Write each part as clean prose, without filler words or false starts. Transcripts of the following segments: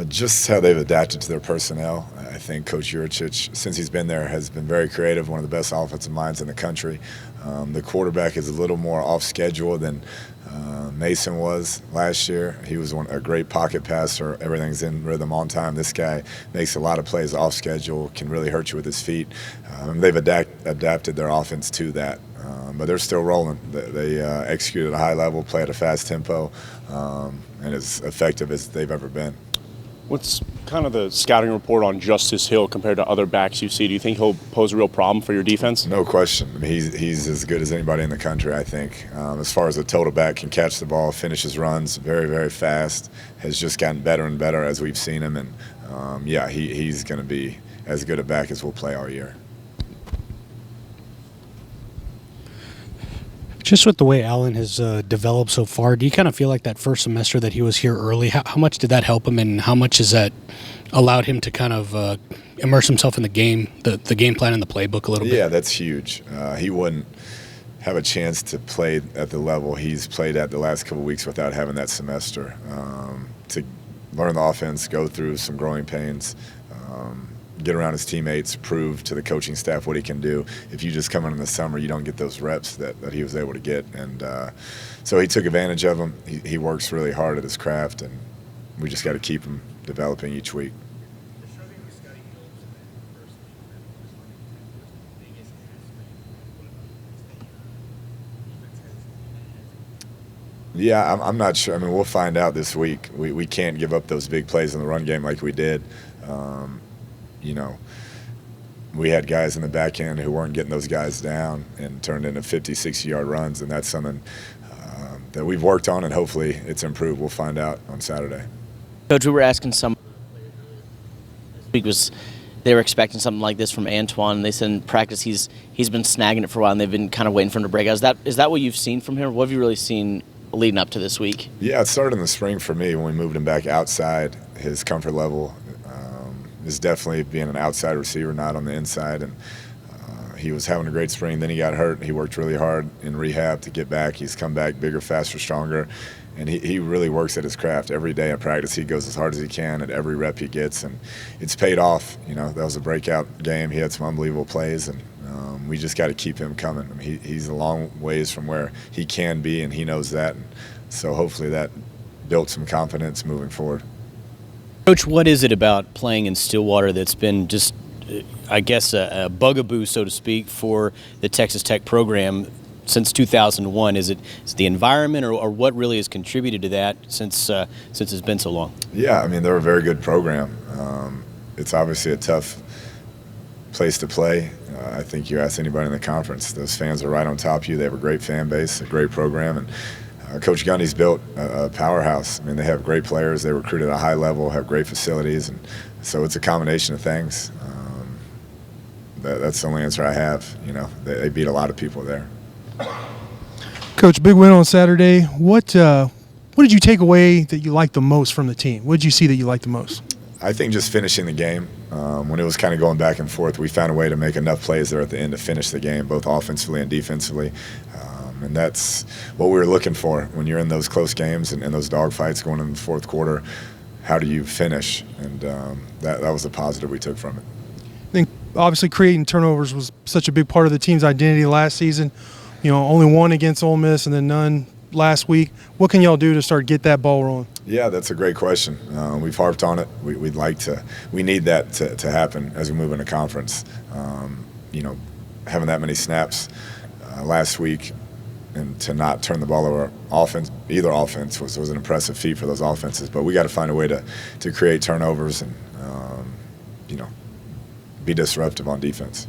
Just how they've adapted to their personnel. I think Coach Juricic, since he's been there, has been very creative, one of the best offensive minds in the country. The quarterback is a little more off schedule than Mason was last year. He was a great pocket passer. Everything's in rhythm on time. This guy makes a lot of plays off schedule, can really hurt you with his feet. They've adapted their offense to that. But they're still rolling. They execute at a high level, play at a fast tempo, and as effective as they've ever been. What's kind of the scouting report on Justice Hill compared to other backs you see? Do you think he'll pose a real problem for your defense? No question. I mean, he's as good as anybody in the country, I think. As far as a total back, can catch the ball, finishes runs very, very fast, has just gotten better and better as we've seen him. And, he's going to be as good a back as we'll play all year. Just with the way Allen has developed so far, do you kind of feel like that first semester that he was here early, how much did that help him, and how much has that allowed him to kind of immerse himself in the game, the game plan and the playbook a little bit? Yeah, that's huge. He wouldn't have a chance to play at the level he's played at the last couple of weeks without having that semester to learn the offense, go through some growing pains, get around his teammates, prove to the coaching staff what he can do. If you just come in the summer, you don't get those reps that he was able to get. And so he took advantage of them. He works really hard at his craft, and we just got to keep him developing each week. Yeah, I'm not sure. I mean, we'll find out this week. We can't give up those big plays in the run game like we did. We had guys in the back end who weren't getting those guys down and turned into 50, 60-yard runs, and that's something that we've worked on, and hopefully it's improved. We'll find out on Saturday. Coach, we were asking some this week they were expecting something like this from Antoine. They said in practice he's been snagging it for a while, and they've been kind of waiting for him to break out. Is that what you've seen from him? What have you really seen leading up to this week? Yeah, it started in the spring for me when we moved him back outside. His comfort level is definitely being an outside receiver, not on the inside. And he was having a great spring. Then he got hurt. He worked really hard in rehab to get back. He's come back bigger, faster, stronger. And he really works at his craft. Every day at practice, he goes as hard as he can at every rep he gets. And it's paid off. That was a breakout game. He had some unbelievable plays. And we just got to keep him coming. I mean, he's a long ways from where he can be, and he knows that. And so hopefully that built some confidence moving forward. Coach, what is it about playing in Stillwater that's been just, I guess, a bugaboo, so to speak, for the Texas Tech program since 2001? Is it the environment, or what really has contributed to that since it's been so long? Yeah, I mean, they're a very good program. It's obviously a tough place to play. I think you ask anybody in the conference, those fans are right on top of you. They have a great fan base, a great program, and Coach Gundy's built a powerhouse. I mean, they have great players. They recruit at a high level, have great facilities, and so it's a combination of things. That's the only answer I have. They beat a lot of people there. Coach, big win on Saturday. What did you take away that you liked the most from the team? What did you see that you liked the most? I think just finishing the game. When it was kind of going back and forth, we found a way to make enough plays there at the end to finish the game, both offensively and defensively. And that's what we were looking for when you're in those close games and those dogfights going in the fourth quarter. How do you finish? And that was the positive we took from it. I think obviously creating turnovers was such a big part of the team's identity last season. Only one against Ole Miss and then none last week. What can y'all do to get that ball rolling? Yeah, that's a great question. We've harped on it. We need that to happen as we move into conference. Having that many snaps last week and to not turn the ball over either offense was an impressive feat for those offenses. But we got to find a way to create turnovers and be disruptive on defense.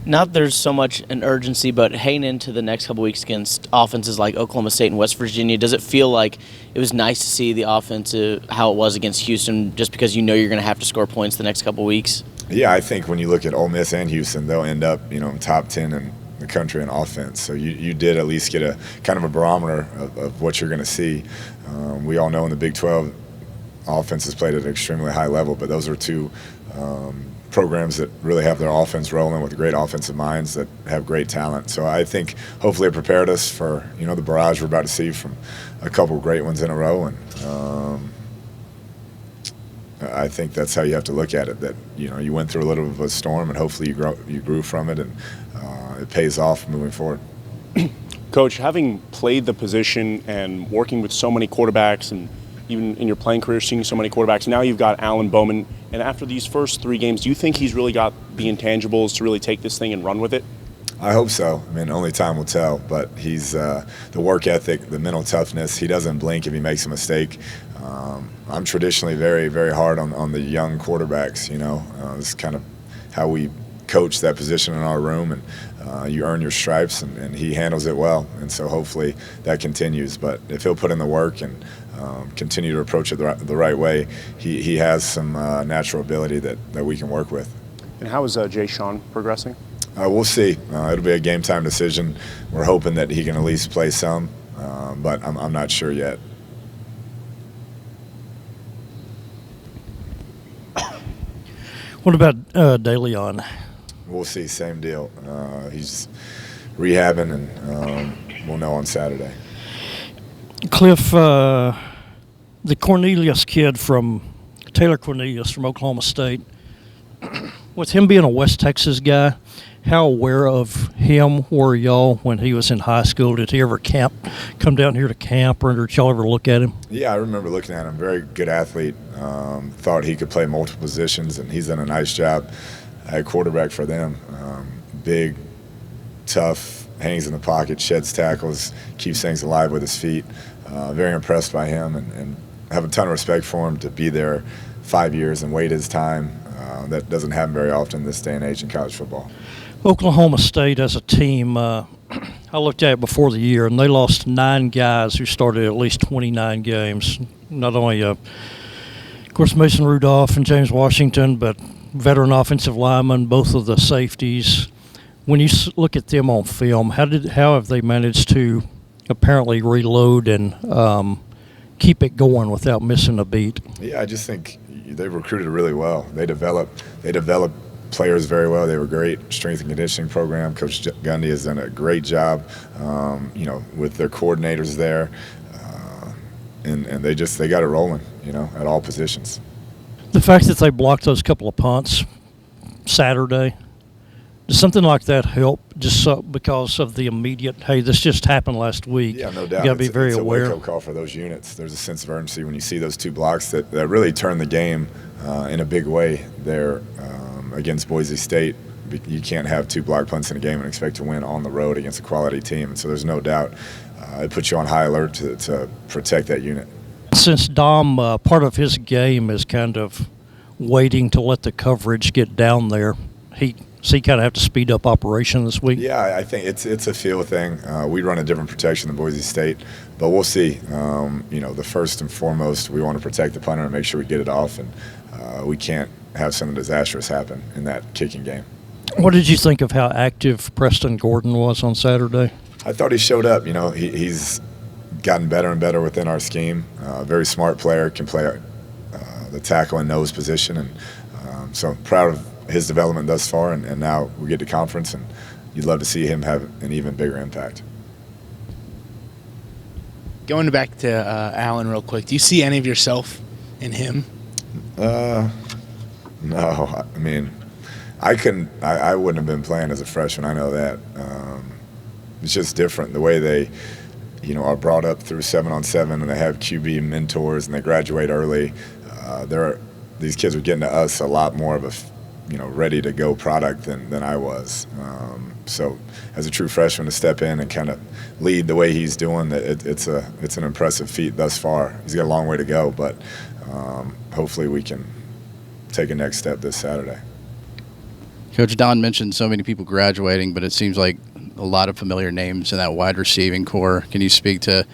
Not there's so much an urgency, but heading into the next couple weeks against offenses like Oklahoma State and West Virginia, does it feel like it was nice to see the offensive how it was against Houston, just because you're going to have to score points the next couple weeks? Yeah, I think when you look at Ole Miss and Houston, they'll end up in top 10 in the country in offense. So you did at least get a kind of a barometer of what you're going to see. We all know in the Big 12, offense is played at an extremely high level, but those are two programs that really have their offense rolling with great offensive minds that have great talent. So I think hopefully it prepared us for the barrage we're about to see from a couple of great ones in a row, and I think that's how you have to look at it. That you went through a little bit of a storm, and hopefully you grew from it, and it pays off moving forward. Coach, having played the position and working with so many quarterbacks, and even in your playing career seeing so many quarterbacks, now you've got Alan Bowman. And after these first 3 games, do you think he's really got the intangibles to really take this thing and run with it? I hope so. I mean, only time will tell. But he's the work ethic, the mental toughness. He doesn't blink if he makes a mistake. I'm traditionally very, very hard on the young quarterbacks. This is kind of how we coach that position in our room, and you earn your stripes, and he handles it well. And so hopefully that continues. But if he'll put in the work and continue to approach it the right way, he has some natural ability that we can work with. And how is Jay Sean progressing? We'll see. It'll be a game time decision. We're hoping that he can at least play some, but I'm not sure yet. What about DeLeon? We'll see. Same deal. He's rehabbing, and we'll know on Saturday. Cliff, the Cornelius kid Taylor Cornelius from Oklahoma State, with him being a West Texas guy, how aware of him were y'all when he was in high school? Did he ever come down here to camp, or did y'all ever look at him? Yeah, I remember looking at him. Very good athlete. Thought he could play multiple positions, and he's done a nice job at quarterback for them. Big, tough, hangs in the pocket, sheds tackles, keeps things alive with his feet. Very impressed by him, and have a ton of respect for him to be there 5 years and wait his time. That doesn't happen very often this day and age in college football. Oklahoma State as a team, I looked at it before the year, and they lost 9 guys who started at least 29 games. Not only, of course, Mason Rudolph and James Washington, but veteran offensive linemen, both of the safeties. When you look at them on film, how have they managed to apparently reload and keep it going without missing a beat? Yeah, I just think they recruited really well. They developed players very well. They have a great strength and conditioning program. Coach Gundy has done a great job, with their coordinators there, and they got it rolling, at all positions. The fact that they blocked those couple of punts Saturday, does something like that help just because of the immediate, hey, this just happened last week? Yeah, no doubt. You got to be very aware. It's a wake-up call for those units. There's a sense of urgency when you see those 2 blocks that really turn the game in a big way there against Boise State. You can't have 2 block punts in a game and expect to win on the road against a quality team. And so there's no doubt it puts you on high alert to protect that unit. Since Dom, part of his game is kind of waiting to let the coverage get down there, he kind of have to speed up operation this week? Yeah, I think it's a feel thing. We run a different protection than Boise State, but we'll see. The first and foremost, we want to protect the punter and make sure we get it off, and we can't have something disastrous happen in that kicking game. What did you think of how active Preston Gordon was on Saturday? I thought he showed up. He's gotten better and better within our scheme. Very smart player, can play the tackle and nose position, and so proud of his development thus far. And now we get to conference, and you'd love to see him have an even bigger impact. Going back to Allen real quick, do you see any of yourself in him? No. I mean, I wouldn't have been playing as a freshman. I know that. It's just different the way they, are brought up through 7-on-7, and they have QB mentors, and they graduate early. These kids were getting to us a lot more of a, ready to go product than I was. So as a true freshman to step in and kind of lead the way he's doing, it's an impressive feat thus far. He's got a long way to go, but hopefully we can take a next step this Saturday. Coach Don mentioned so many people graduating, but it seems like a lot of familiar names in that wide receiving core. Can you speak to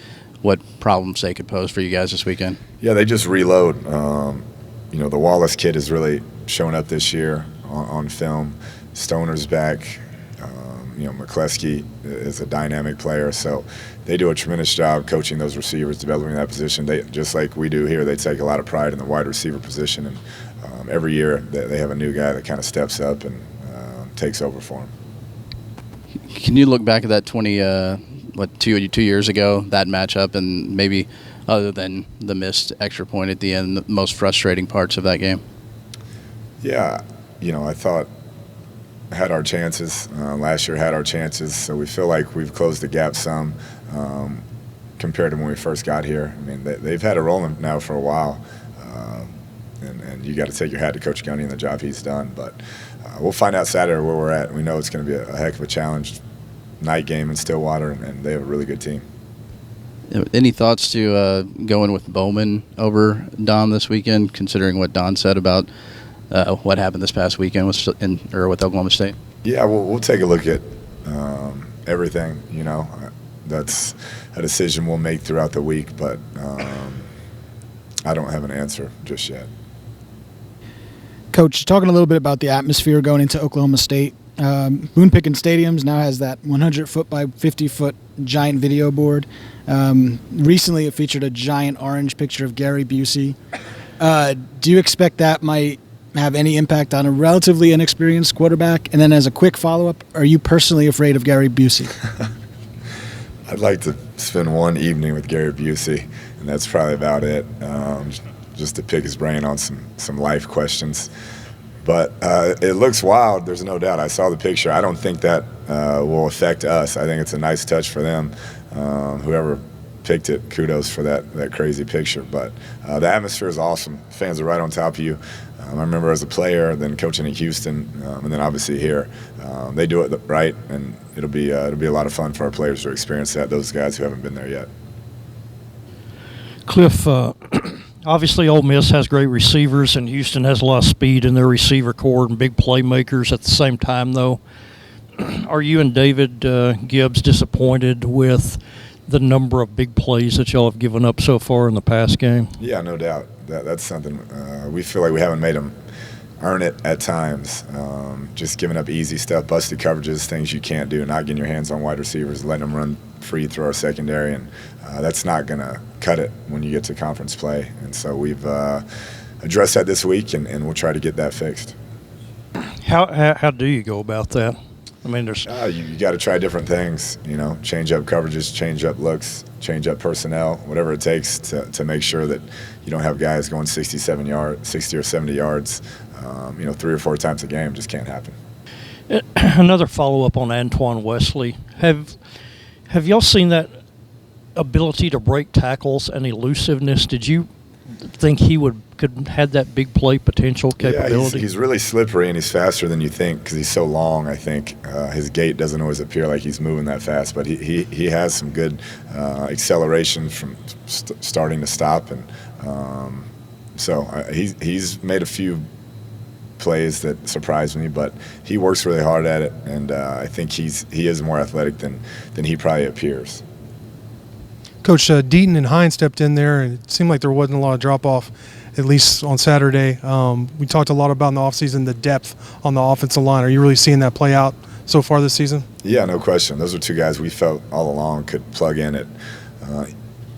what problems they could pose for you guys this weekend? Yeah, they just reload. The Wallace kid is really showing up this year on film. Stoner's back. McCleskey is a dynamic player, so they do a tremendous job coaching those receivers, developing that position. They, just like we do here, they take a lot of pride in the wide receiver position, and every year they have a new guy that kind of steps up and takes over for them. Can you look back at that 2 years ago, that matchup, and maybe other than the missed extra point at the end, the most frustrating parts of that game? Yeah, I thought had our chances. Last year had our chances, so we feel like we've closed the gap some compared to when we first got here. I mean, they've had it rolling now for a while, and you got to take your hat to Coach Gunny and the job he's done. But we'll find out Saturday where we're at. We know it's going to be a heck of a challenge, night game in Stillwater, and they have a really good team. Any thoughts to going with Bowman over Don this weekend, considering what Don said about what happened this past weekend with Oklahoma State? Yeah, we'll take a look at everything. That's a decision we'll make throughout the week, but I don't have an answer just yet. Coach, talking a little bit about the atmosphere going into Oklahoma State. Boone Pickens Stadiums now has that 100-foot by 50-foot giant video board. Recently, it featured a giant orange picture of Gary Busey. Do you expect that might have any impact on a relatively inexperienced quarterback? And then as a quick follow-up, are you personally afraid of Gary Busey? I'd like to spend one evening with Gary Busey, and that's probably about it, just to pick his brain on some life questions. But it looks wild, there's no doubt. I saw the picture. I don't think that will affect us. I think it's a nice touch for them. Whoever picked it, kudos for that crazy picture. But the atmosphere is awesome. Fans are right on top of you. I remember as a player, then coaching in Houston, and then obviously here. They do it right, and it'll be a lot of fun for our players to experience that, those guys who haven't been there yet. Cliff, obviously Ole Miss has great receivers, and Houston has a lot of speed in their receiver core and big playmakers at the same time, though. Are you and David Gibbs disappointed with the number of big plays that y'all have given up so far in the past game? Yeah, no doubt. That's something we feel like we haven't made them earn it at times. Just giving up easy stuff, busted coverages, things you can't do, not getting your hands on wide receivers, letting them run free through our secondary, and that's not going to cut it when you get to conference play. And so we've addressed that this week, and we'll try to get that fixed. How do you go about that? I mean, there's you got to try different things, change up coverages, change up looks, change up personnel, whatever it takes to make sure that you don't have guys going 60 or 70 yards, 3 or 4 times a game. Just can't happen. Another follow-up on Antoine Wesley. Have y'all seen that ability to break tackles and elusiveness? Did you think he could have that big play potential capability? Yeah, he's really slippery, and he's faster than you think because he's so long. I think his gait doesn't always appear like he's moving that fast, but he has some good acceleration from starting to stop, and so he's made a few plays that surprised me, but he works really hard at it, and I think he is more athletic than he probably appears. Coach, Deaton and Hines stepped in there, and it seemed like there wasn't a lot of drop-off, at least on Saturday. We talked a lot about in the offseason the depth on the offensive line. Are you really seeing that play out so far this season? Yeah, no question. Those are two guys we felt all along could plug in at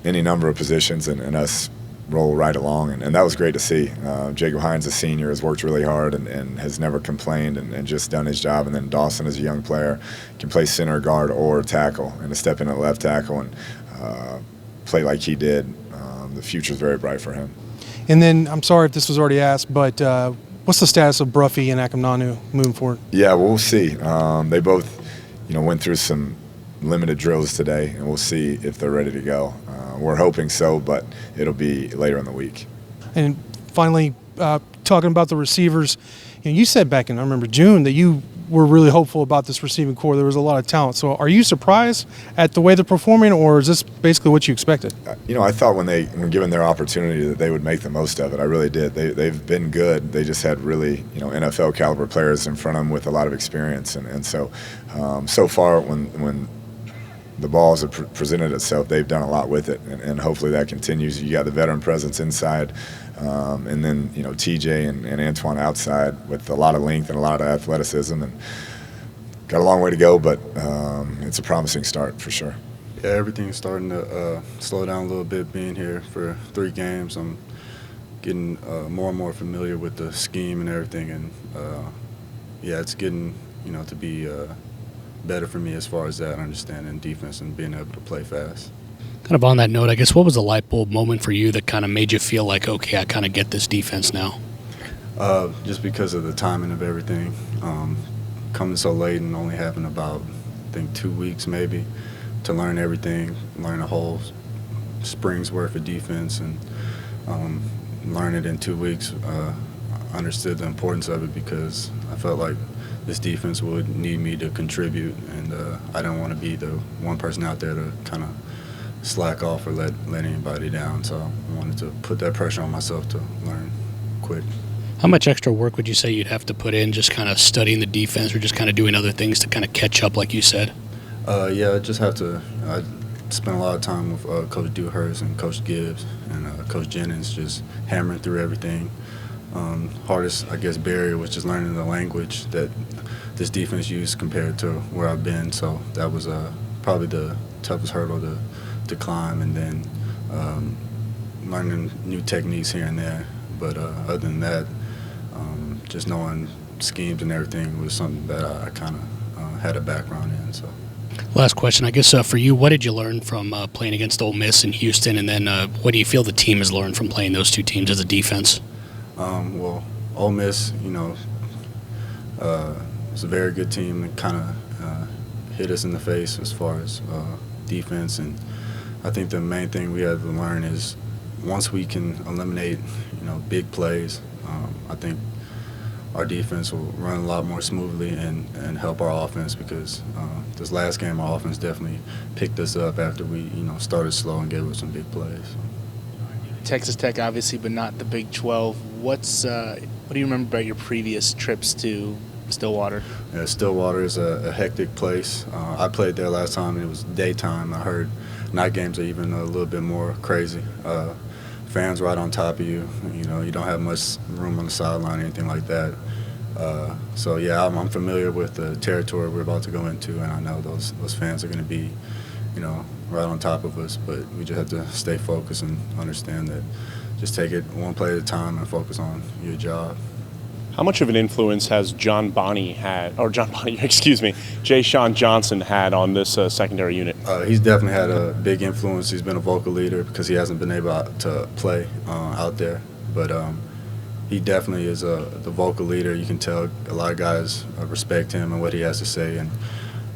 any number of positions and us roll right along, and that was great to see. Jacob Hines, a senior, has worked really hard and has never complained and just done his job. And then Dawson, as a young player, can play center, guard, or tackle, and to step in at left tackle and play like he did. The future's very bright for him. And then, I'm sorry if this was already asked, but what's the status of Bruffy and Akamnanu moving forward? Yeah, we'll see. They both, went through some limited drills today, and we'll see if they're ready to go. We're hoping so, but it'll be later in the week. And finally, talking about the receivers, you said back in, I remember, June that you were really hopeful about this receiving core. There was a lot of talent. So are you surprised at the way they're performing, or is this basically what you expected? I thought when given their opportunity that they would make the most of it. I really did. They've been good. They just had really, NFL caliber players in front of them with a lot of experience. And so far when the balls have presented itself, they've done a lot with it, and hopefully that continues. You got the veteran presence inside, and then TJ and Antoine outside with a lot of length and a lot of athleticism, and got a long way to go, but it's a promising start for sure. Yeah, everything's starting to slow down a little bit being here for 3 games. I'm getting more and more familiar with the scheme and everything, and it's getting to be better for me as far as that understanding defense and being able to play fast. Kind of on that note, I guess, what was the light bulb moment for you that kind of made you feel like, okay, I kind of get this defense now? Just because of the timing of everything, coming so late and only having about, I think, 2 weeks maybe to learn everything, learn a whole spring's worth of defense, and learn it in 2 weeks. I understood the importance of it because I felt like this defense would need me to contribute, and I didn't want to be the one person out there to kind of slack off or let anybody down. So I wanted to put that pressure on myself to learn quick. How much extra work would you say you'd have to put in just kind of studying the defense or just kind of doing other things to kind of catch up, like you said? Yeah, I just have to. I spent a lot of time with Coach Dewhurst and Coach Gibbs and Coach Jennings, just hammering through everything. Hardest, I guess, barrier was just learning the language that this defense used compared to where I've been. So that was probably the toughest hurdle to climb, and then learning new techniques here and there. But other than that, just knowing schemes and everything was something that I kind of had a background in. So. Last question, I guess, for you, what did you learn from playing against Ole Miss and Houston, and then what do you feel the team has learned from playing those two teams as a defense? Well, Ole Miss, it's a very good team and kind of hit us in the face as far as defense. And I think the main thing we had to learn is once we can eliminate, big plays, I think our defense will run a lot more smoothly and help our offense, because this last game our offense definitely picked us up after we started slow and gave us some big plays. Texas Tech, obviously, but not the Big 12. What do you remember about your previous trips to Stillwater? Yeah, Stillwater is a hectic place. I played there last time, and it was daytime. I heard night games are even a little bit more crazy. Fans right on top of you. You don't have much room on the sideline or anything like that. So yeah, I'm familiar with the territory we're about to go into, and I know those fans are going to be, right on top of us. But we just have to stay focused and understand that just take it one play at a time and focus on your job. How much of an influence has Jay Sean Johnson had on this secondary unit? He's definitely had a big influence. He's been a vocal leader because he hasn't been able to play out there. But he definitely is the vocal leader. You can tell a lot of guys respect him and what he has to say. And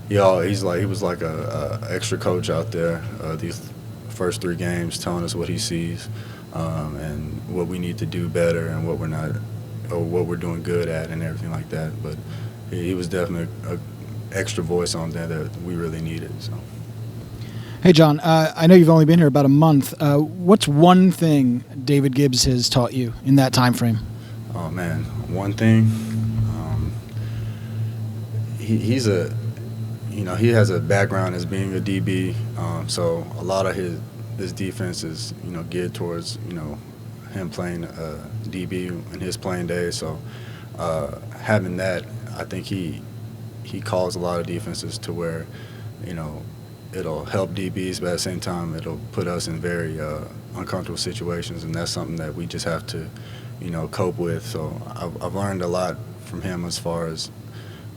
he was like a extra coach out there these first 3 games, telling us what he sees and what we need to do better and what we're not, or what we're doing good at and everything like that. But he was definitely an extra voice on there that we really needed. So. Hey, John, I know you've only been here about a month. What's one thing David Gibbs has taught you in that time frame? Oh, man, one thing. He has a background as being a DB, so a lot of his defense is, geared towards, him playing DB in his playing days. So having that, I think he calls a lot of defenses to where, it'll help DBs, but at the same time it'll put us in very uncomfortable situations, and that's something that we just have to, cope with. So I've learned a lot from him as far as,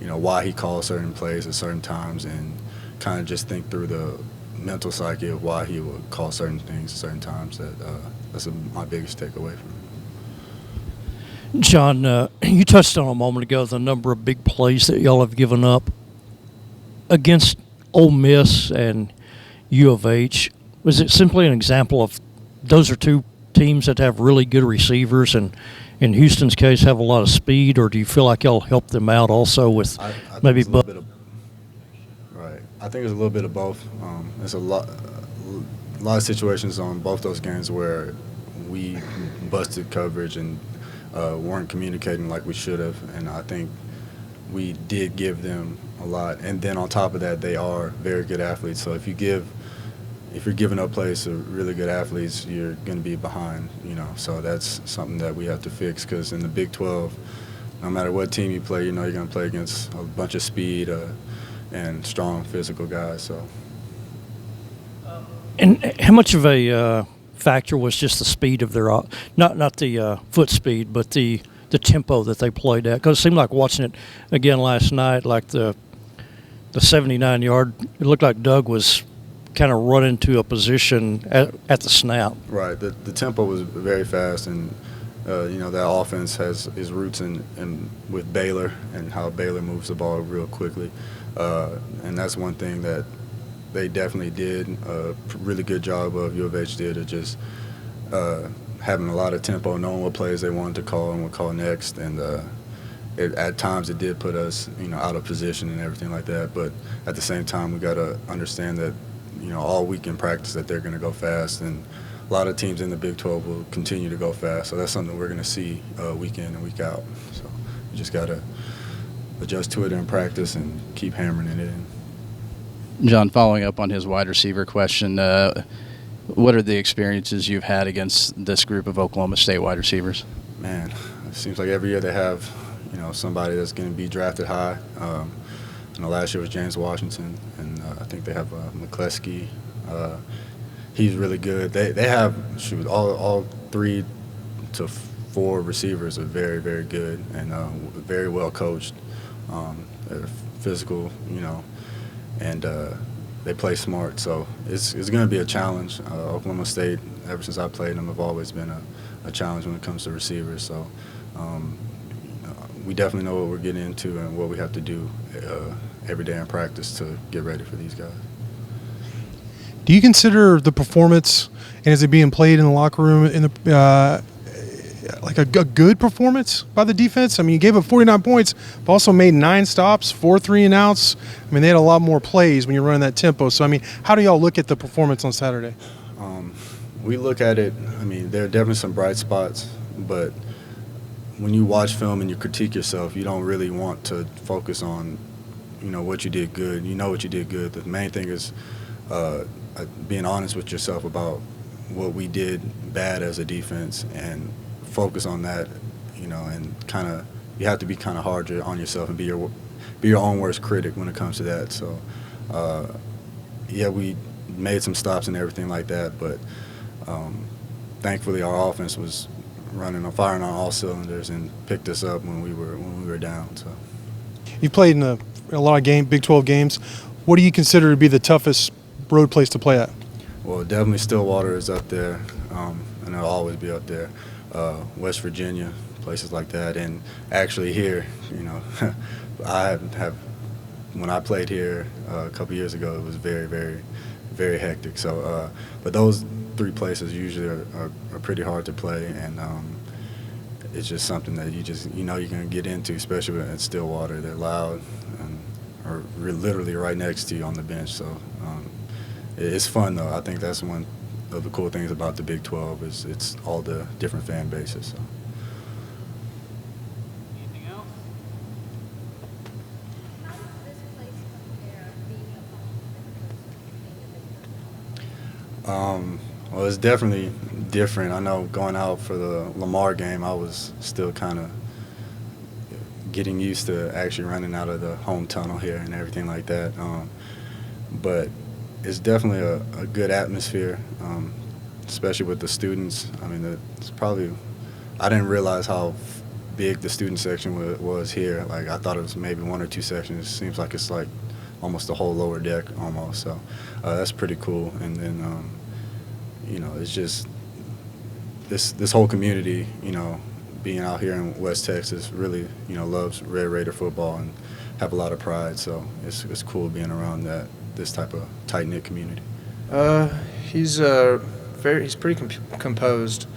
why he calls certain plays at certain times, and kind of just think through the mental psyche of why he would call certain things at certain times. That's my biggest takeaway from it. John, you touched on a moment ago the number of big plays that y'all have given up against Ole Miss and U of H. Was it simply an example of those are two teams that have really good receivers, and in Houston's case have a lot of speed, or do you feel like y'all helped them out also with maybe both? Right. I think it's a little bit of both. There's a lot of situations on both those games where we busted coverage and weren't communicating like we should have, and I think we did give them a lot. And then on top of that, they are very good athletes. So if you're giving up plays to really good athletes, you're going to be behind. So that's something that we have to fix, because in the Big 12, no matter what team you play, you're going to play against a bunch of speed and strong physical guys. So. And how much of a factor was just the speed of their not the foot speed, but the tempo that they played at? Because it seemed like watching it again last night, like the 79-yard, it looked like Doug was kind of run into a position at the snap. Right. The tempo was very fast, and that offense has its roots in with Baylor and how Baylor moves the ball real quickly, and that's one thing that they definitely did a really good job of. U of H did of just having a lot of tempo, knowing what plays they wanted to call and what call next, and at times it did put us out of position and everything like that. But at the same time, we got to understand that all week in practice that they're going to go fast, and a lot of teams in the Big 12 will continue to go fast. So that's something we're going to see week in and week out. So you just got to adjust to it in practice and keep hammering it in. John, following up on his wide receiver question, what are the experiences you've had against this group of Oklahoma State wide receivers? Man, it seems like every year they have, somebody that's going to be drafted high. Last year was James Washington, and I think they have McCleskey. He's really good. They have all 3 to 4 receivers are very, very good and very well coached. They're physical, and they play smart. So it's going to be a challenge. Oklahoma State, ever since I played them, have always been a challenge when it comes to receivers. So we definitely know what we're getting into and what we have to do every day in practice to get ready for these guys. Do you consider the performance and is it being played in the locker room in the like a good performance by the defense? I mean, you gave up 49 points, but also made 9 stops, 4 3-and-outs. I mean, they had a lot more plays when you're running that tempo. So, I mean, how do y'all look at the performance on Saturday? We look at it, I mean, there are definitely some bright spots, but when you watch film and you critique yourself, you don't really want to focus on, what you did good. You know what you did good. The main thing is being honest with yourself about what we did bad as a defense and focus on that, and you have to be kind of hard on yourself and be your own worst critic when it comes to that. So, we made some stops and everything like that, but thankfully our offense was firing on all cylinders and picked us up when we were down. So, You played in a lot of Big 12 games. What do you consider to be the toughest road place to play at? Well, definitely Stillwater is up there, and it'll always be up there. West Virginia, places like that, and actually here, I have when I played here a couple years ago, it was very, very, very hectic. So, but those 3 places usually are pretty hard to play, and it's just something that you're going to get into, especially at Stillwater. They're loud and are literally right next to you on the bench. So it's fun, though. I think that's one of the cool things about the Big 12 is it's all the different fan bases. So. Anything else? How does this place compare being a home? Well, it's definitely different. I know going out for the Lamar game, I was still kind of getting used to actually running out of the home tunnel here and everything like that. But it's definitely a good atmosphere, especially with the students. I mean, I didn't realize how big the student section was here. Like, I thought it was maybe 1 or 2 sections. It seems like it's like almost the whole lower deck almost. So that's pretty cool. And then, it's just this whole community, being out here in West Texas really, loves Red Raider football and have a lot of pride. So it's cool being around this type of tight-knit community. He's pretty composed.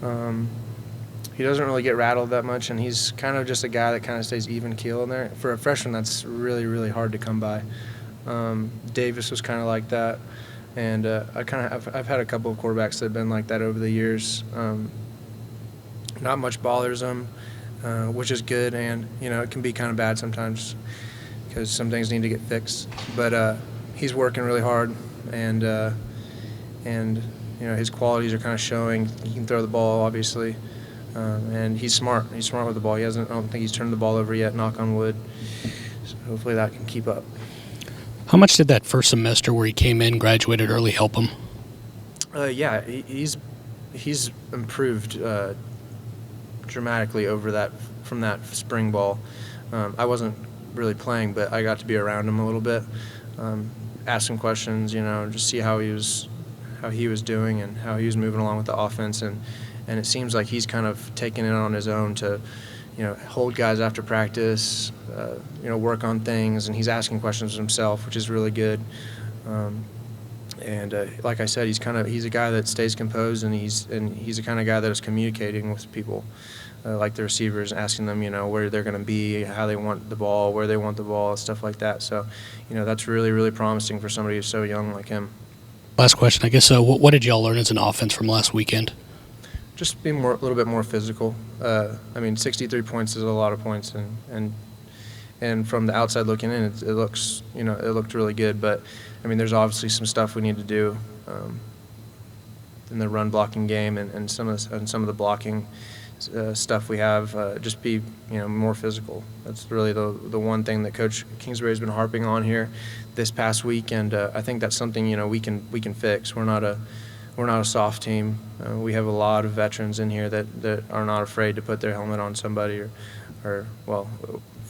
He doesn't really get rattled that much, and he's kind of just a guy that kind of stays even keel in there. For a freshman, that's really, really hard to come by. Davis was kind of like that, and I've had a couple of quarterbacks that have been like that over the years. Not much bothers him, which is good, and it can be kind of bad sometimes because some things need to get fixed. But he's working really hard, and his qualities are kind of showing. He can throw the ball, obviously, and he's smart. He's smart with the ball. I don't think he's turned the ball over yet, knock on wood. So hopefully that can keep up. How much did that first semester where he came in, graduated early, help him? He's improved dramatically from that spring ball. I wasn't really playing, but I got to be around him a little bit. ask him questions, just see how he was doing and how he was moving along with the offense, and it seems like he's kind of taking it on his own to, hold guys after practice, work on things, and he's asking questions himself, which is really good. Like I said, he's a guy that stays composed, and he's the kind of guy that is communicating with people, like the receivers, asking them, where they're going to be, how they want the ball, where they want the ball, stuff like that. So, that's really, really promising for somebody who's so young like him. Last question, I guess. What did y'all learn as an offense from last weekend? Just being a little bit more physical. 63 points is a lot of points, and from the outside looking in, it looked really good. But there's obviously some stuff we need to do in the run blocking game and some of the blocking stuff we have. Just be more physical. That's really the one thing that Coach Kingsbury has been harping on here this past week, and I think that's something we can fix. We're not a soft team. We have a lot of veterans in here that are not afraid to put their helmet on somebody, or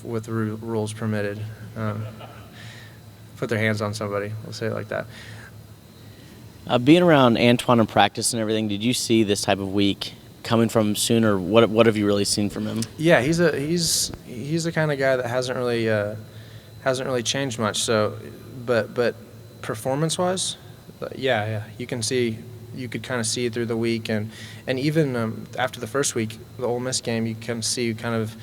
with the rules permitted, put their hands on somebody. We'll say it like that. Being around Antoine in practice and everything, did you see this type of week coming from him soon, or what have you really seen from him? Yeah, he's the kind of guy that hasn't really changed much. So, but performance-wise, yeah, you could kind of see it through the week, and even after the first week, the Ole Miss game, you can see kind of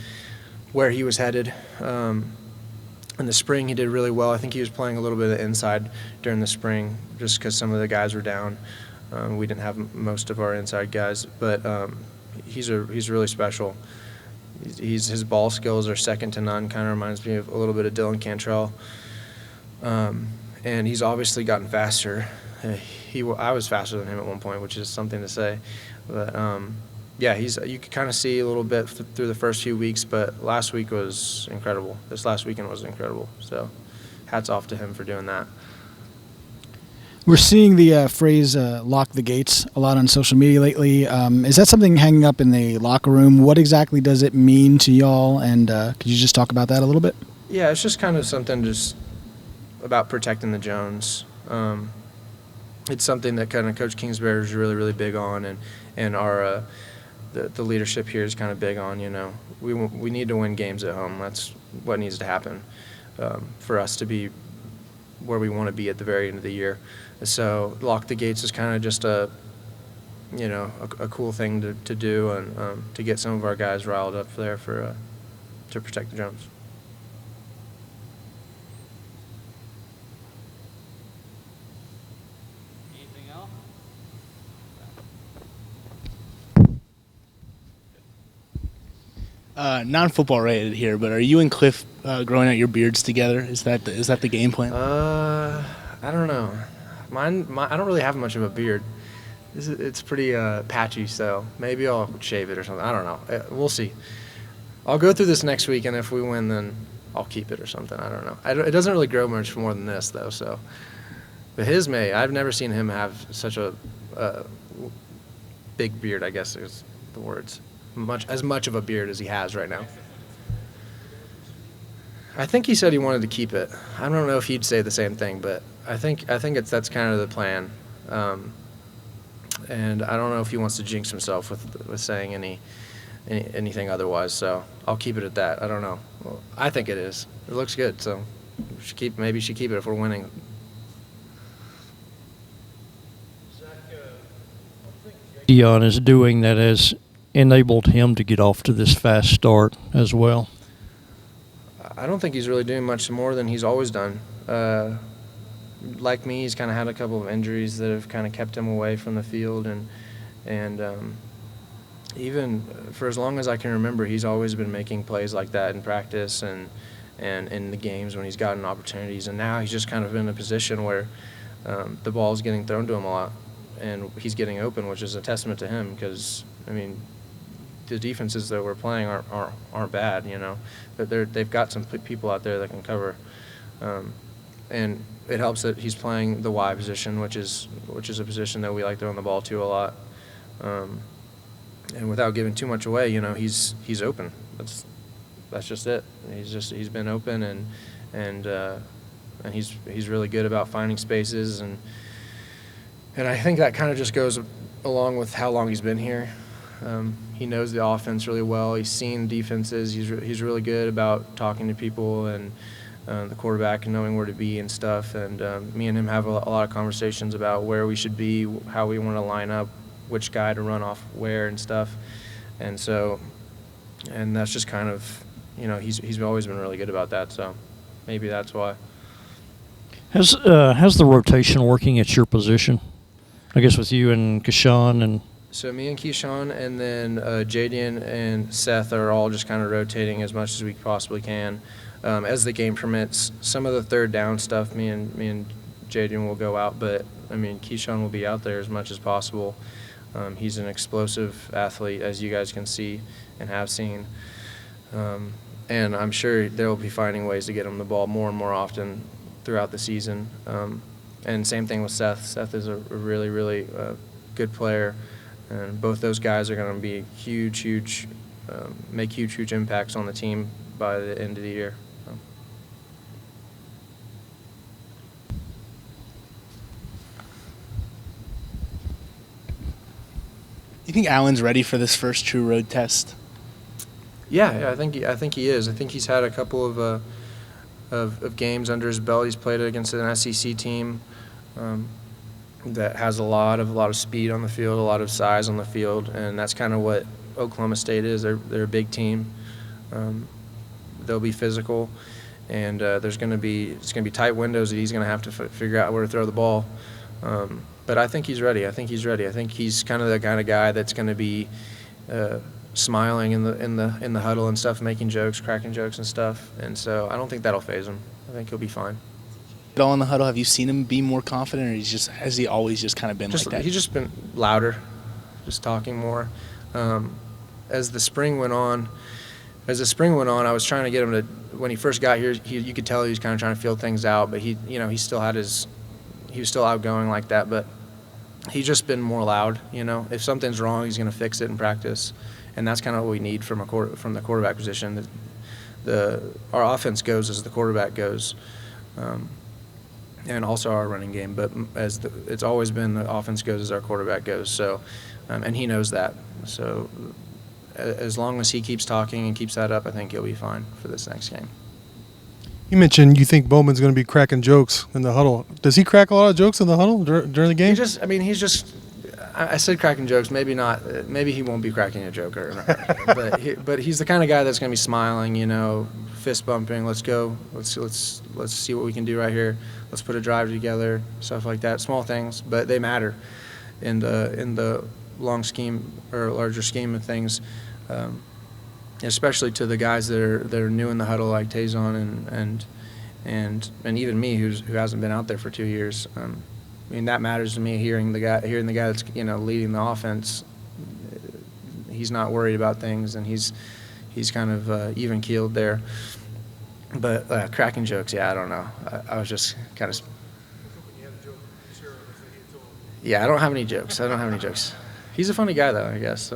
where he was headed. In the spring, he did really well. I think he was playing a little bit of inside during the spring, just because some of the guys were down. We didn't have most of our inside guys, but he's really special. His ball skills are second to none. Kind of reminds me of a little bit of Dylan Cantrell, and he's obviously gotten faster. I was faster than him at one point, which is something to say. But yeah, you could kind of see a little bit through the first few weeks, but last week was incredible. This last weekend was incredible. So hats off to him for doing that. We're seeing the phrase "lock the gates" a lot on social media lately. Is that something hanging up in the locker room? What exactly does it mean to y'all? And could you just talk about that a little bit? Yeah, it's just kind of something just about protecting the Jones. It's something that kind of Coach Kingsbury is really, really big on, and our the leadership here is kind of big on. We need to win games at home. That's what needs to happen for us to be where we want to be at the very end of the year. So lock the gates is kind of just a cool thing to do, and to get some of our guys riled up there to protect the Jones. Anything else? Non-football related here, but are you and Cliff growing out your beards together? Is that the game plan? I don't know. I don't really have much of a beard. It's pretty patchy, so maybe I'll shave it or something. I don't know. We'll see. I'll go through this next week, and if we win, then I'll keep it or something. I don't know. It doesn't really grow much more than this, though. So, but his may. I've never seen him have such a big beard, I guess is the words. As much of a beard as he has right now. I think he said he wanted to keep it. I don't know if he'd say the same thing, but I think that's kind of the plan. And I don't know if he wants to jinx himself with saying anything otherwise. So I'll keep it at that. I don't know. Well, I think it is. It looks good. So maybe she keep it if we're winning. Dion is doing that has enabled him to get off to this fast start as well. I don't think he's really doing much more than he's always done. Like me, he's kind of had a couple of injuries that have kind of kept him away from the field, and even for as long as I can remember, he's always been making plays like that in practice and in the games when he's gotten opportunities. And now he's just kind of in a position where the ball's getting thrown to him a lot, and he's getting open, which is a testament to him because, the defenses that we're playing aren't bad, but they've got some people out there that can cover, and it helps that he's playing the Y position, which is a position that we like throwing the ball to a lot, and without giving too much away, he's open. That's just it. He's been open, and and he's really good about finding spaces, and I think that kind of just goes along with how long he's been here. He knows the offense really well. He's seen defenses. He's really good about talking to people and the quarterback and knowing where to be and stuff. And me and him have a lot of conversations about where we should be, how we want to line up, which guy to run off where and stuff. And so, and that's just kind of, he's always been really good about that. So maybe that's why. How's the rotation working at your position? I guess with you and Keyshawn and. So me and Keyshawn and then Jadian and Seth are all just kind of rotating as much as we possibly can, as the game permits. Some of the third down stuff, me and Jadian will go out, but I mean Keyshawn will be out there as much as possible. He's an explosive athlete, as you guys can see and have seen, and I'm sure they'll be finding ways to get him the ball more and more often throughout the season. And same thing with Seth. Seth is a really, really good player. And both those guys are going to be make huge impacts on the team by the end of the year. You think Allen's ready for this first true road test? Yeah, I think he is. I think he's had a couple of games under his belt. He's played against an SEC team that has a lot of speed on the field, a lot of size on the field, and that's kind of what Oklahoma State is. They're a big team. They'll be physical, and it's going to be tight windows that he's going to have to figure out where to throw the ball. But I think he's ready. I think he's kind of the kind of guy that's going to be smiling in the huddle and stuff, making jokes, cracking jokes and stuff. And so I don't think that'll faze him. I think he'll be fine. All in the huddle, have you seen him be more confident, or has he always just kind of been like that? He's just been louder, just talking more. As the spring went on, I was trying to get him to. When he first got here, you could tell he was kind of trying to feel things out, but he still had he was still outgoing like that, but he's just been more loud. If something's wrong, he's going to fix it in practice, and that's kind of what we need from the quarterback position. Our offense goes as the quarterback goes. And also our running game, but it's always been the offense goes as our quarterback goes. So, and he knows that. So, as long as he keeps talking and keeps that up, I think he'll be fine for this next game. You mentioned you think Bowman's going to be cracking jokes in the huddle. Does he crack a lot of jokes in the huddle during the game? I said cracking jokes. Maybe not. Maybe he won't be cracking a joke, but he's the kind of guy that's going to be smiling. Fist bumping. Let's go. Let's see what we can do right here. Let's put a drive together. Stuff like that. Small things, but they matter in the long scheme or larger scheme of things. Especially to the guys that are new in the huddle, like Tazon and even me, who hasn't been out there for 2 years. That matters to me. Hearing the guy that's leading the offense, he's not worried about things, and he's kind of even keeled there. But cracking jokes, I don't know. I was just kind of. Yeah, I don't have any jokes. He's a funny guy, though, I guess.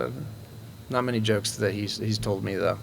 Not many jokes that he's told me, though.